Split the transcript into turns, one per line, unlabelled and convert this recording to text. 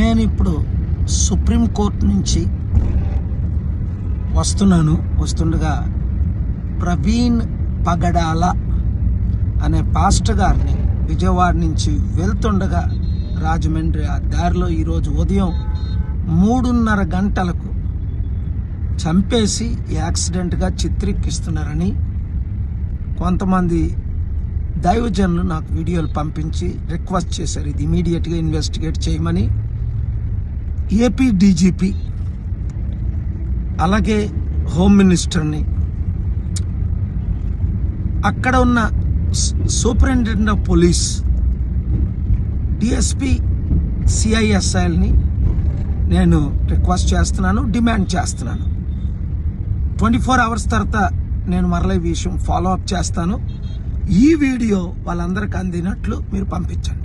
నేను ఇప్పుడు సుప్రీంకోర్టు నుంచి వస్తుండగా ప్రవీణ్ పగడాల అనే పాస్టర్ గారిని విజయవాడ నుంచి వెళ్తుండగా రాజమండ్రి ఆ దారిలో ఈరోజు ఉదయం 3:30 గంటలకు చంపేసి యాక్సిడెంట్గా చిత్రీకరిస్తున్నారని కొంతమంది దైవజనులు నాకు వీడియోలు పంపించి రిక్వెస్ట్ చేశారు. ఇది ఇమీడియట్గా ఇన్వెస్టిగేట్ చేయమని. ఏపీ డీజీపీ అలాగే హోమ్ మినిస్టర్ని, అక్కడ ఉన్న సూపరింటెండెంట్ ఆఫ్ పోలీస్, డిఎస్పీ, సిఐఎస్ఐల్ని నేను రిక్వెస్ట్ చేస్తున్నాను, డిమాండ్ చేస్తున్నాను. 24 hours తర్వాత నేను మరలా ఈ విషయం ఫాలో అప్ చేస్తాను. ఈ వీడియో వాళ్ళందరికీ అందినట్లు మీరు పంపించండి.